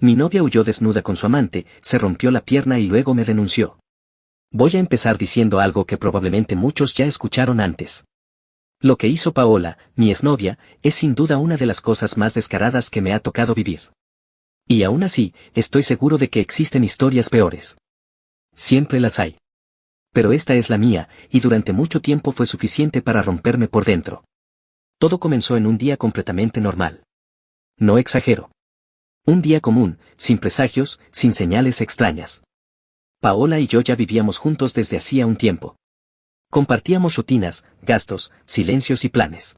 Mi novia huyó desnuda con su amante, se rompió la pierna y luego me denunció. Voy a empezar diciendo algo que probablemente muchos ya escucharon antes. Lo que hizo Paola, mi exnovia, es sin duda una de las cosas más descaradas que me ha tocado vivir. Y aún así, estoy seguro de que existen historias peores. Siempre las hay. Pero esta es la mía, y durante mucho tiempo fue suficiente para romperme por dentro. Todo comenzó en un día completamente normal. No exagero. Un día común, sin presagios, sin señales extrañas. Paola y yo ya vivíamos juntos desde hacía un tiempo. Compartíamos rutinas, gastos, silencios y planes.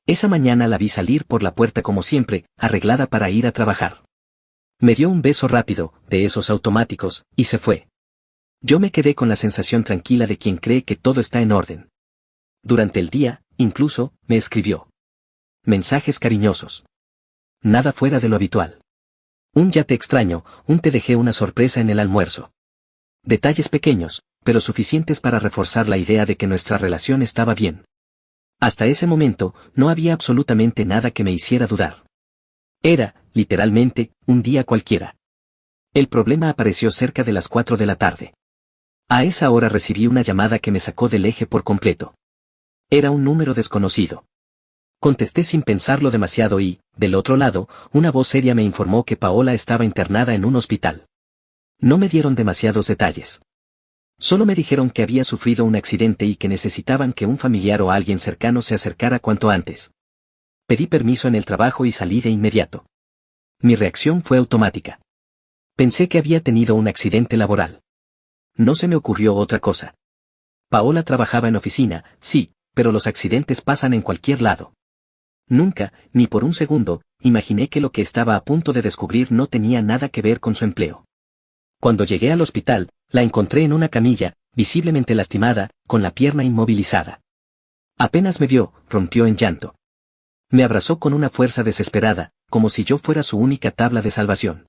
Esa mañana la vi salir por la puerta como siempre, arreglada para ir a trabajar. Me dio un beso rápido, de esos automáticos, y se fue. Yo me quedé con la sensación tranquila de quien cree que todo está en orden. Durante el día, incluso, me escribió mensajes cariñosos. Nada fuera de lo habitual. Un ya te extraño, un te dejé una sorpresa en el almuerzo. Detalles pequeños, pero suficientes para reforzar la idea de que nuestra relación estaba bien. Hasta ese momento, no había absolutamente nada que me hiciera dudar. Era, literalmente, un día cualquiera. El problema apareció cerca de las 4 de la tarde. A esa hora recibí una llamada que me sacó del eje por completo. Era un número desconocido. Contesté sin pensarlo demasiado y, del otro lado, una voz seria me informó que Paola estaba internada en un hospital. No me dieron demasiados detalles. Solo me dijeron que había sufrido un accidente y que necesitaban que un familiar o alguien cercano se acercara cuanto antes. Pedí permiso en el trabajo y salí de inmediato. Mi reacción fue automática. Pensé que había tenido un accidente laboral. No se me ocurrió otra cosa. Paola trabajaba en oficina, sí, pero los accidentes pasan en cualquier lado. Nunca, ni por un segundo, imaginé que lo que estaba a punto de descubrir no tenía nada que ver con su empleo. Cuando llegué al hospital, la encontré en una camilla, visiblemente lastimada, con la pierna inmovilizada. Apenas me vio, rompió en llanto. Me abrazó con una fuerza desesperada, como si yo fuera su única tabla de salvación.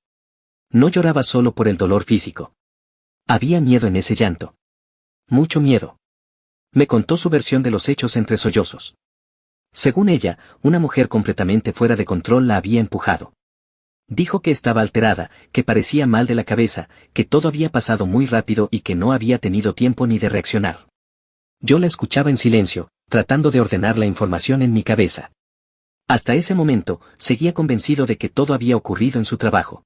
No lloraba solo por el dolor físico. Había miedo en ese llanto. Mucho miedo. Me contó su versión de los hechos entre sollozos. Según ella, una mujer completamente fuera de control la había empujado. Dijo que estaba alterada, que parecía mal de la cabeza, que todo había pasado muy rápido y que no había tenido tiempo ni de reaccionar. Yo la escuchaba en silencio, tratando de ordenar la información en mi cabeza. Hasta ese momento, seguía convencido de que todo había ocurrido en su trabajo.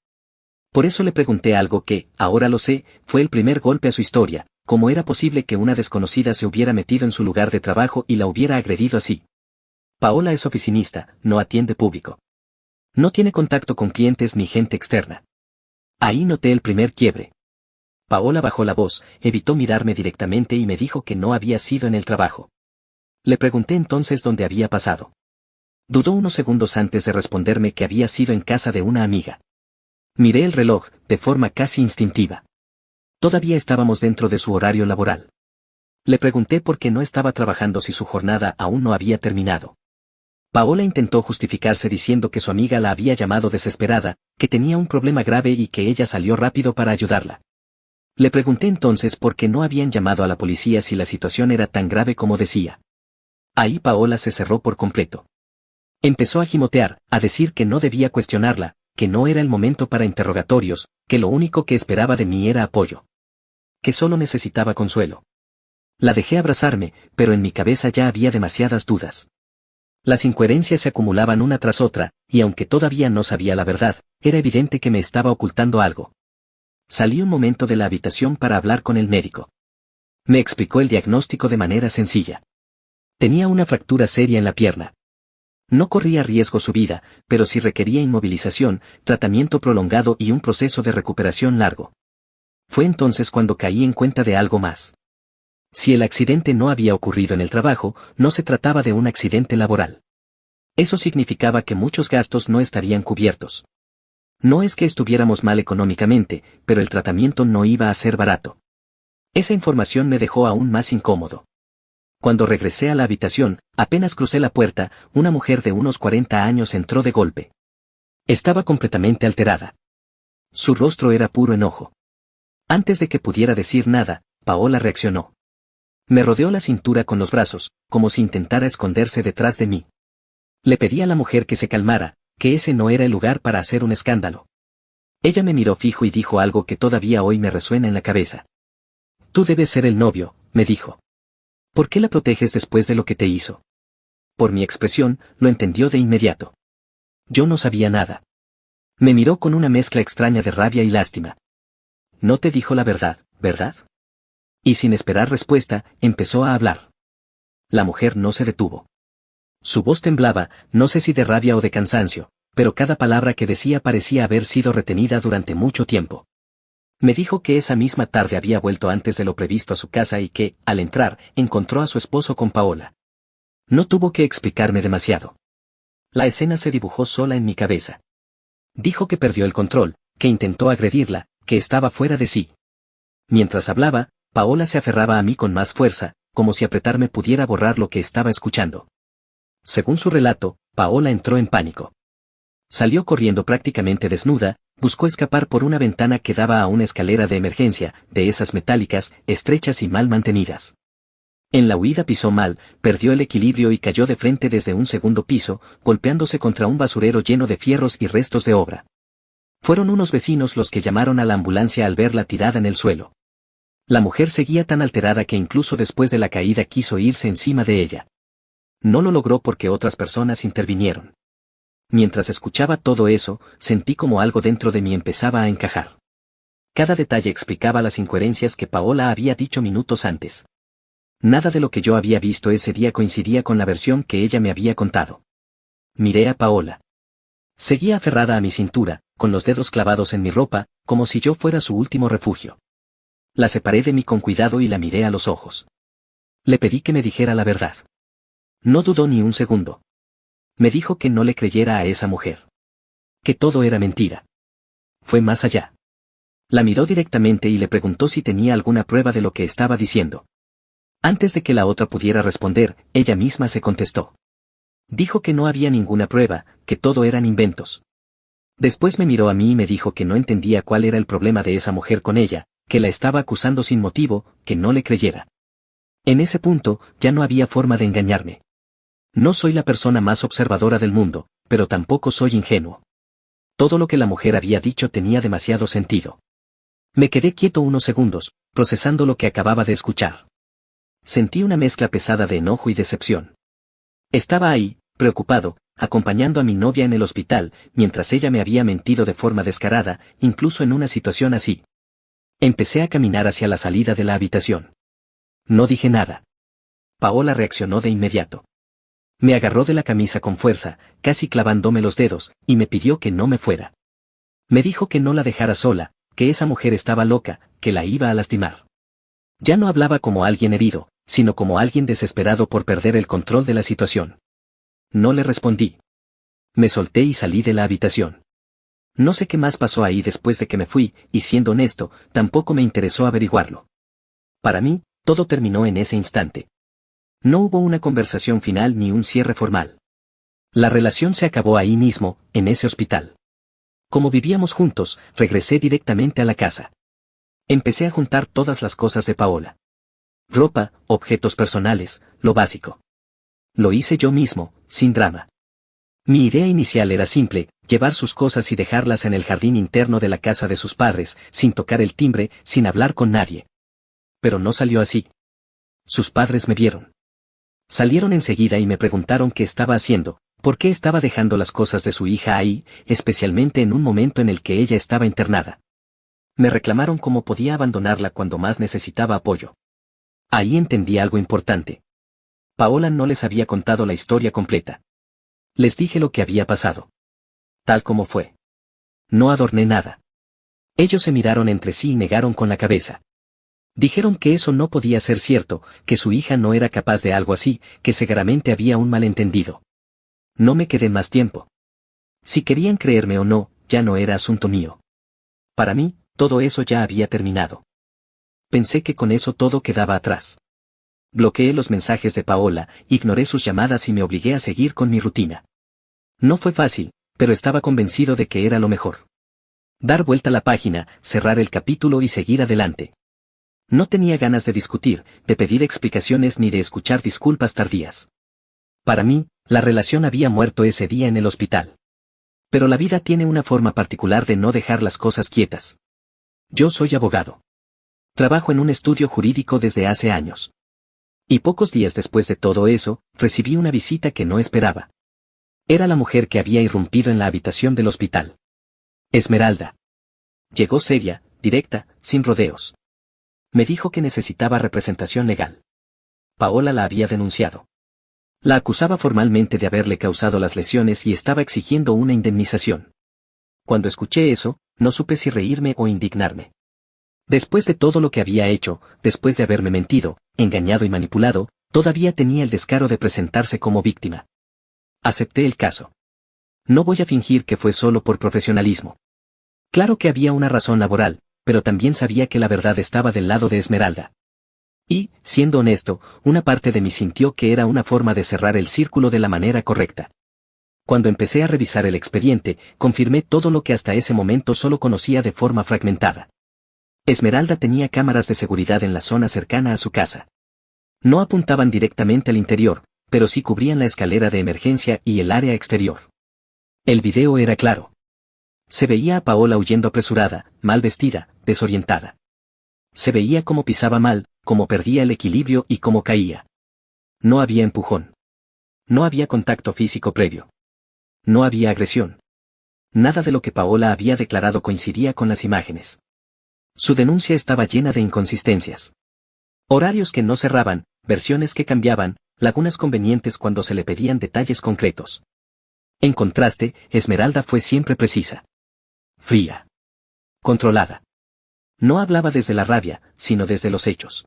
Por eso le pregunté algo que, ahora lo sé, fue el primer golpe a su historia: ¿cómo era posible que una desconocida se hubiera metido en su lugar de trabajo y la hubiera agredido así? Paola es oficinista, no atiende público. No tiene contacto con clientes ni gente externa. Ahí noté el primer quiebre. Paola bajó la voz, evitó mirarme directamente y me dijo que no había sido en el trabajo. Le pregunté entonces dónde había pasado. Dudó unos segundos antes de responderme que había sido en casa de una amiga. Miré el reloj, de forma casi instintiva. Todavía estábamos dentro de su horario laboral. Le pregunté por qué no estaba trabajando si su jornada aún no había terminado. Paola intentó justificarse diciendo que su amiga la había llamado desesperada, que tenía un problema grave y que ella salió rápido para ayudarla. Le pregunté entonces por qué no habían llamado a la policía si la situación era tan grave como decía. Ahí Paola se cerró por completo. Empezó a gimotear, a decir que no debía cuestionarla, que no era el momento para interrogatorios, que lo único que esperaba de mí era apoyo. Que solo necesitaba consuelo. La dejé abrazarme, pero en mi cabeza ya había demasiadas dudas. Las incoherencias se acumulaban una tras otra, y aunque todavía no sabía la verdad, era evidente que me estaba ocultando algo. Salí un momento de la habitación para hablar con el médico. Me explicó el diagnóstico de manera sencilla. Tenía una fractura seria en la pierna. No corría riesgo su vida, pero sí requería inmovilización, tratamiento prolongado y un proceso de recuperación largo. Fue entonces cuando caí en cuenta de algo más. Si el accidente no había ocurrido en el trabajo, no se trataba de un accidente laboral. Eso significaba que muchos gastos no estarían cubiertos. No es que estuviéramos mal económicamente, pero el tratamiento no iba a ser barato. Esa información me dejó aún más incómodo. Cuando regresé a la habitación, apenas crucé la puerta, una mujer de unos 40 años entró de golpe. Estaba completamente alterada. Su rostro era puro enojo. Antes de que pudiera decir nada, Paola reaccionó. Me rodeó la cintura con los brazos, como si intentara esconderse detrás de mí. Le pedí a la mujer que se calmara, que ese no era el lugar para hacer un escándalo. Ella me miró fijo y dijo algo que todavía hoy me resuena en la cabeza. Tú debes ser el novio, me dijo. ¿Por qué la proteges después de lo que te hizo? Por mi expresión, lo entendió de inmediato. Yo no sabía nada. Me miró con una mezcla extraña de rabia y lástima. No te dijo la verdad, ¿verdad? Y sin esperar respuesta, empezó a hablar. La mujer no se detuvo. Su voz temblaba, no sé si de rabia o de cansancio, pero cada palabra que decía parecía haber sido retenida durante mucho tiempo. Me dijo que esa misma tarde había vuelto antes de lo previsto a su casa y que, al entrar, encontró a su esposo con Paola. No tuvo que explicarme demasiado. La escena se dibujó sola en mi cabeza. Dijo que perdió el control, que intentó agredirla, que estaba fuera de sí. Mientras hablaba, Paola se aferraba a mí con más fuerza, como si apretarme pudiera borrar lo que estaba escuchando. Según su relato, Paola entró en pánico. Salió corriendo prácticamente desnuda, buscó escapar por una ventana que daba a una escalera de emergencia, de esas metálicas, estrechas y mal mantenidas. En la huida pisó mal, perdió el equilibrio y cayó de frente desde un segundo piso, golpeándose contra un basurero lleno de fierros y restos de obra. Fueron unos vecinos los que llamaron a la ambulancia al verla tirada en el suelo. La mujer seguía tan alterada que incluso después de la caída quiso irse encima de ella. No lo logró porque otras personas intervinieron. Mientras escuchaba todo eso, sentí como algo dentro de mí empezaba a encajar. Cada detalle explicaba las incoherencias que Paola había dicho minutos antes. Nada de lo que yo había visto ese día coincidía con la versión que ella me había contado. Miré a Paola. Seguía aferrada a mi cintura, con los dedos clavados en mi ropa, como si yo fuera su último refugio. La separé de mí con cuidado y la miré a los ojos. Le pedí que me dijera la verdad. No dudó ni un segundo. Me dijo que no le creyera a esa mujer. Que todo era mentira. Fue más allá. La miró directamente y le preguntó si tenía alguna prueba de lo que estaba diciendo. Antes de que la otra pudiera responder, ella misma se contestó. Dijo que no había ninguna prueba, que todo eran inventos. Después me miró a mí y me dijo que no entendía cuál era el problema de esa mujer con ella, que la estaba acusando sin motivo, que no le creyera. En ese punto, ya no había forma de engañarme. No soy la persona más observadora del mundo, pero tampoco soy ingenuo. Todo lo que la mujer había dicho tenía demasiado sentido. Me quedé quieto unos segundos, procesando lo que acababa de escuchar. Sentí una mezcla pesada de enojo y decepción. Estaba ahí, preocupado, acompañando a mi novia en el hospital, mientras ella me había mentido de forma descarada, incluso en una situación así. Empecé a caminar hacia la salida de la habitación. No dije nada. Paola reaccionó de inmediato. Me agarró de la camisa con fuerza, casi clavándome los dedos, y me pidió que no me fuera. Me dijo que no la dejara sola, que esa mujer estaba loca, que la iba a lastimar. Ya no hablaba como alguien herido, sino como alguien desesperado por perder el control de la situación. No le respondí. Me solté y salí de la habitación. No sé qué más pasó ahí después de que me fui, y siendo honesto, tampoco me interesó averiguarlo. Para mí, todo terminó en ese instante. No hubo una conversación final ni un cierre formal. La relación se acabó ahí mismo, en ese hospital. Como vivíamos juntos, regresé directamente a la casa. Empecé a juntar todas las cosas de Paola. Ropa, objetos personales, lo básico. Lo hice yo mismo, sin drama. Mi idea inicial era simple, llevar sus cosas y dejarlas en el jardín interno de la casa de sus padres, sin tocar el timbre, sin hablar con nadie. Pero no salió así. Sus padres me vieron. Salieron enseguida y me preguntaron qué estaba haciendo, por qué estaba dejando las cosas de su hija ahí, especialmente en un momento en el que ella estaba internada. Me reclamaron cómo podía abandonarla cuando más necesitaba apoyo. Ahí entendí algo importante. Paola no les había contado la historia completa. Les dije lo que había pasado. Tal como fue. No adorné nada. Ellos se miraron entre sí y negaron con la cabeza. Dijeron que eso no podía ser cierto, que su hija no era capaz de algo así, que seguramente había un malentendido. No me quedé más tiempo. Si querían creerme o no, ya no era asunto mío. Para mí, todo eso ya había terminado. Pensé que con eso todo quedaba atrás. Bloqueé los mensajes de Paola, ignoré sus llamadas y me obligué a seguir con mi rutina. No fue fácil, pero estaba convencido de que era lo mejor. Dar vuelta a la página, cerrar el capítulo y seguir adelante. No tenía ganas de discutir, de pedir explicaciones ni de escuchar disculpas tardías. Para mí, la relación había muerto ese día en el hospital. Pero la vida tiene una forma particular de no dejar las cosas quietas. Yo soy abogado. Trabajo en un estudio jurídico desde hace años. Y pocos días después de todo eso, recibí una visita que no esperaba. Era la mujer que había irrumpido en la habitación del hospital. Esmeralda. Llegó seria, directa, sin rodeos. Me dijo que necesitaba representación legal. Paola la había denunciado. La acusaba formalmente de haberle causado las lesiones y estaba exigiendo una indemnización. Cuando escuché eso, no supe si reírme o indignarme. Después de todo lo que había hecho, después de haberme mentido, engañado y manipulado, todavía tenía el descaro de presentarse como víctima. Acepté el caso. No voy a fingir que fue solo por profesionalismo. Claro que había una razón laboral, pero también sabía que la verdad estaba del lado de Esmeralda. Y, siendo honesto, una parte de mí sintió que era una forma de cerrar el círculo de la manera correcta. Cuando empecé a revisar el expediente, confirmé todo lo que hasta ese momento solo conocía de forma fragmentada. Esmeralda tenía cámaras de seguridad en la zona cercana a su casa. No apuntaban directamente al interior, pero sí cubrían la escalera de emergencia y el área exterior. El video era claro. Se veía a Paola huyendo apresurada, mal vestida, desorientada. Se veía cómo pisaba mal, cómo perdía el equilibrio y cómo caía. No había empujón. No había contacto físico previo. No había agresión. Nada de lo que Paola había declarado coincidía con las imágenes. Su denuncia estaba llena de inconsistencias. Horarios que no cerraban, versiones que cambiaban, lagunas convenientes cuando se le pedían detalles concretos. En contraste, Esmeralda fue siempre precisa. Fría. Controlada. No hablaba desde la rabia, sino desde los hechos.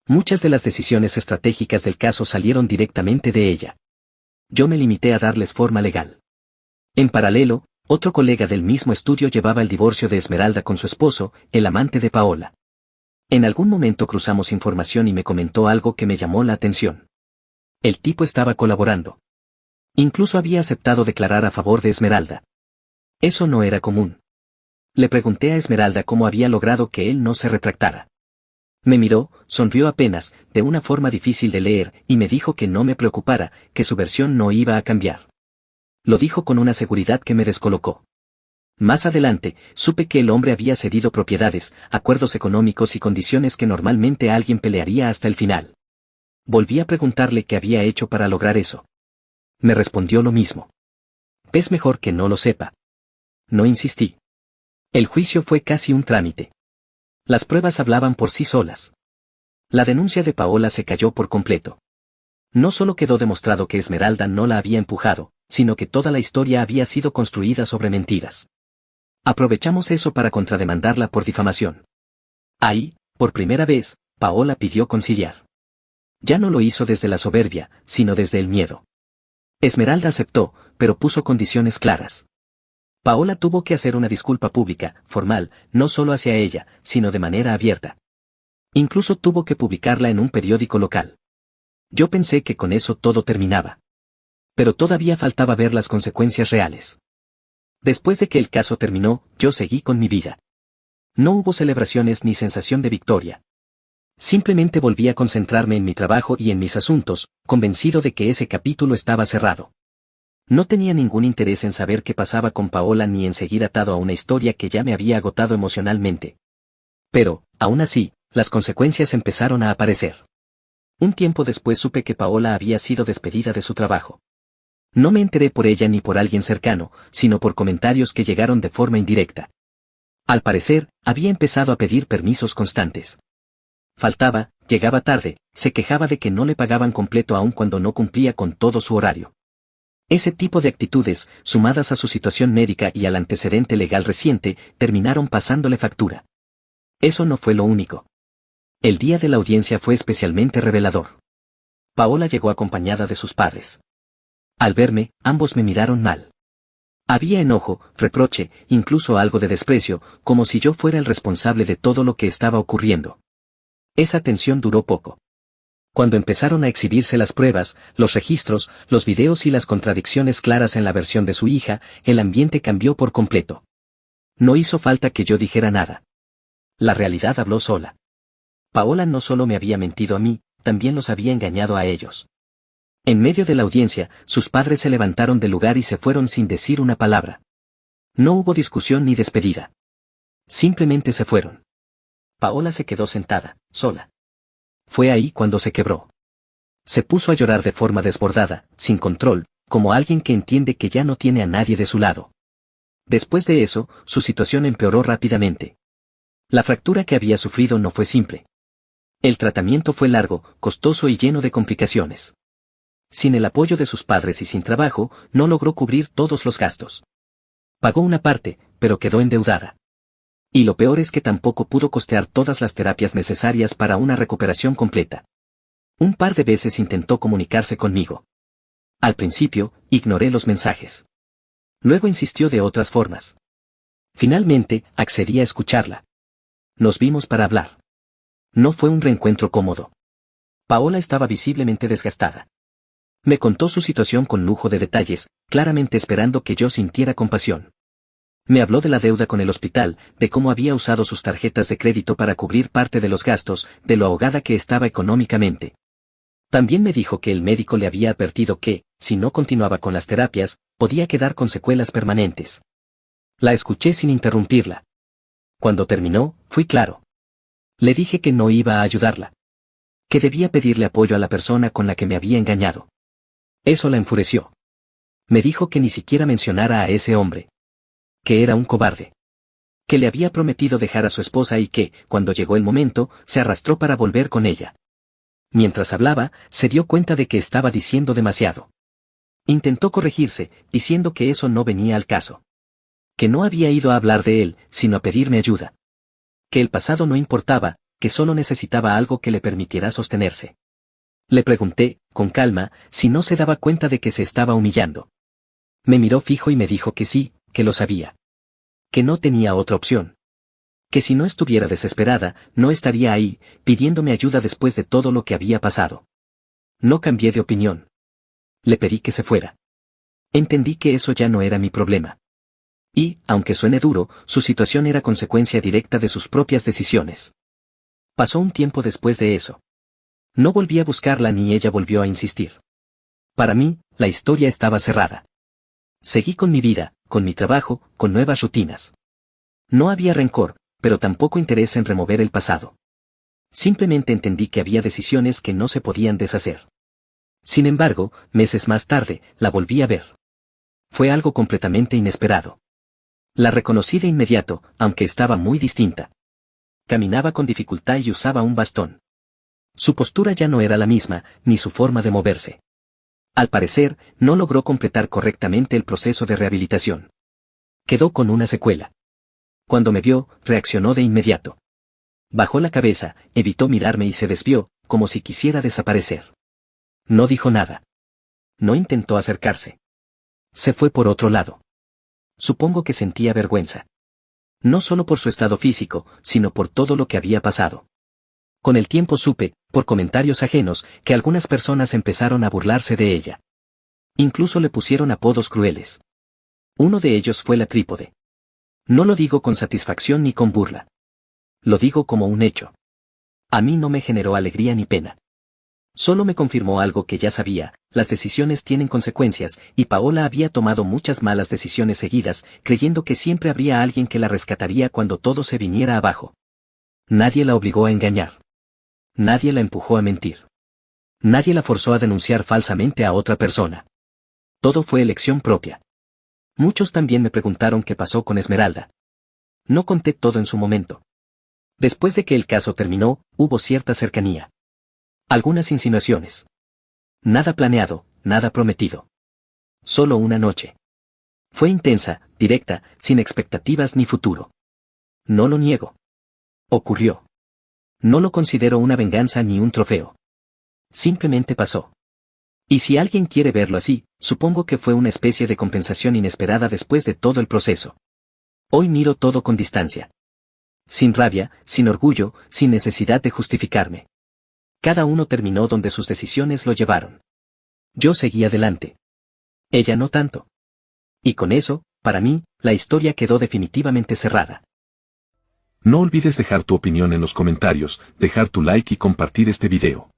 Muchas de las decisiones estratégicas del caso salieron directamente de ella. Yo me limité a darles forma legal. En paralelo, otro colega del mismo estudio llevaba el divorcio de Esmeralda con su esposo, el amante de Paola. En algún momento cruzamos información y me comentó algo que me llamó la atención. El tipo estaba colaborando. Incluso había aceptado declarar a favor de Esmeralda. Eso no era común. Le pregunté a Esmeralda cómo había logrado que él no se retractara. Me miró, sonrió apenas, de una forma difícil de leer, y me dijo que no me preocupara, que su versión no iba a cambiar. Lo dijo con una seguridad que me descolocó. Más adelante, supe que el hombre había cedido propiedades, acuerdos económicos y condiciones que normalmente alguien pelearía hasta el final. Volví a preguntarle qué había hecho para lograr eso. Me respondió lo mismo. Es mejor que no lo sepa. No insistí. El juicio fue casi un trámite. Las pruebas hablaban por sí solas. La denuncia de Paola se cayó por completo. No solo quedó demostrado que Esmeralda no la había empujado, sino que toda la historia había sido construida sobre mentiras. Aprovechamos eso para contrademandarla por difamación. Ahí, por primera vez, Paola pidió conciliar. Ya no lo hizo desde la soberbia, sino desde el miedo. Esmeralda aceptó, pero puso condiciones claras. Paola tuvo que hacer una disculpa pública, formal, no solo hacia ella, sino de manera abierta. Incluso tuvo que publicarla en un periódico local. Yo pensé que con eso todo terminaba. Pero todavía faltaba ver las consecuencias reales. Después de que el caso terminó, yo seguí con mi vida. No hubo celebraciones ni sensación de victoria. Simplemente volví a concentrarme en mi trabajo y en mis asuntos, convencido de que ese capítulo estaba cerrado. No tenía ningún interés en saber qué pasaba con Paola ni en seguir atado a una historia que ya me había agotado emocionalmente. Pero, aún así, las consecuencias empezaron a aparecer. Un tiempo después supe que Paola había sido despedida de su trabajo. No me enteré por ella ni por alguien cercano, sino por comentarios que llegaron de forma indirecta. Al parecer, había empezado a pedir permisos constantes. Faltaba, llegaba tarde, se quejaba de que no le pagaban completo aun cuando no cumplía con todo su horario. Ese tipo de actitudes, sumadas a su situación médica y al antecedente legal reciente, terminaron pasándole factura. Eso no fue lo único. El día de la audiencia fue especialmente revelador. Paola llegó acompañada de sus padres. Al verme, ambos me miraron mal. Había enojo, reproche, incluso algo de desprecio, como si yo fuera el responsable de todo lo que estaba ocurriendo. Esa tensión duró poco. Cuando empezaron a exhibirse las pruebas, los registros, los videos y las contradicciones claras en la versión de su hija, el ambiente cambió por completo. No hizo falta que yo dijera nada. La realidad habló sola. Paola no solo me había mentido a mí, también los había engañado a ellos. En medio de la audiencia, sus padres se levantaron del lugar y se fueron sin decir una palabra. No hubo discusión ni despedida. Simplemente se fueron. Paola se quedó sentada, sola. Fue ahí cuando se quebró. Se puso a llorar de forma desbordada, sin control, como alguien que entiende que ya no tiene a nadie de su lado. Después de eso, su situación empeoró rápidamente. La fractura que había sufrido no fue simple. El tratamiento fue largo, costoso y lleno de complicaciones. Sin el apoyo de sus padres y sin trabajo, no logró cubrir todos los gastos. Pagó una parte, pero quedó endeudada. Y lo peor es que tampoco pudo costear todas las terapias necesarias para una recuperación completa. Un par de veces intentó comunicarse conmigo. Al principio, ignoré los mensajes. Luego insistió de otras formas. Finalmente, accedí a escucharla. Nos vimos para hablar. No fue un reencuentro cómodo. Paola estaba visiblemente desgastada. Me contó su situación con lujo de detalles, claramente esperando que yo sintiera compasión. Me habló de la deuda con el hospital, de cómo había usado sus tarjetas de crédito para cubrir parte de los gastos, de lo ahogada que estaba económicamente. También me dijo que el médico le había advertido que, si no continuaba con las terapias, podía quedar con secuelas permanentes. La escuché sin interrumpirla. Cuando terminó, fui claro. Le dije que no iba a ayudarla. Que debía pedirle apoyo a la persona con la que me había engañado. Eso la enfureció. Me dijo que ni siquiera mencionara a ese hombre. Que era un cobarde. Que le había prometido dejar a su esposa y que, cuando llegó el momento, se arrastró para volver con ella. Mientras hablaba, se dio cuenta de que estaba diciendo demasiado. Intentó corregirse, diciendo que eso no venía al caso. Que no había ido a hablar de él, sino a pedirme ayuda. Que el pasado no importaba, que solo necesitaba algo que le permitiera sostenerse. Le pregunté, con calma, si no se daba cuenta de que se estaba humillando. Me miró fijo y me dijo que sí, que lo sabía. Que no tenía otra opción. Que si no estuviera desesperada, no estaría ahí, pidiéndome ayuda después de todo lo que había pasado. No cambié de opinión. Le pedí que se fuera. Entendí que eso ya no era mi problema. Y, aunque suene duro, su situación era consecuencia directa de sus propias decisiones. Pasó un tiempo después de eso. No volví a buscarla ni ella volvió a insistir. Para mí, la historia estaba cerrada. Seguí con mi vida, con mi trabajo, con nuevas rutinas. No había rencor, pero tampoco interés en remover el pasado. Simplemente entendí que había decisiones que no se podían deshacer. Sin embargo, meses más tarde, la volví a ver. Fue algo completamente inesperado. La reconocí de inmediato, aunque estaba muy distinta. Caminaba con dificultad y usaba un bastón. Su postura ya no era la misma, ni su forma de moverse. Al parecer, no logró completar correctamente el proceso de rehabilitación. Quedó con una secuela. Cuando me vio, reaccionó de inmediato. Bajó la cabeza, evitó mirarme y se desvió, como si quisiera desaparecer. No dijo nada. No intentó acercarse. Se fue por otro lado. Supongo que sentía vergüenza. No solo por su estado físico, sino por todo lo que había pasado. Con el tiempo supe, por comentarios ajenos, que algunas personas empezaron a burlarse de ella. Incluso le pusieron apodos crueles. Uno de ellos fue la trípode. No lo digo con satisfacción ni con burla. Lo digo como un hecho. A mí no me generó alegría ni pena. Solo me confirmó algo que ya sabía, las decisiones tienen consecuencias, y Paola había tomado muchas malas decisiones seguidas, creyendo que siempre habría alguien que la rescataría cuando todo se viniera abajo. Nadie la obligó a engañar. Nadie la empujó a mentir. Nadie la forzó a denunciar falsamente a otra persona. Todo fue elección propia. Muchos también me preguntaron qué pasó con Esmeralda. No conté todo en su momento. Después de que el caso terminó, hubo cierta cercanía. Algunas insinuaciones. Nada planeado, nada prometido. Solo una noche. Fue intensa, directa, sin expectativas ni futuro. No lo niego. Ocurrió. No lo considero una venganza ni un trofeo. Simplemente pasó. Y si alguien quiere verlo así, supongo que fue una especie de compensación inesperada después de todo el proceso. Hoy miro todo con distancia. Sin rabia, sin orgullo, sin necesidad de justificarme. Cada uno terminó donde sus decisiones lo llevaron. Yo seguí adelante. Ella no tanto. Y con eso, para mí, la historia quedó definitivamente cerrada. No olvides dejar tu opinión en los comentarios, dejar tu like y compartir este video.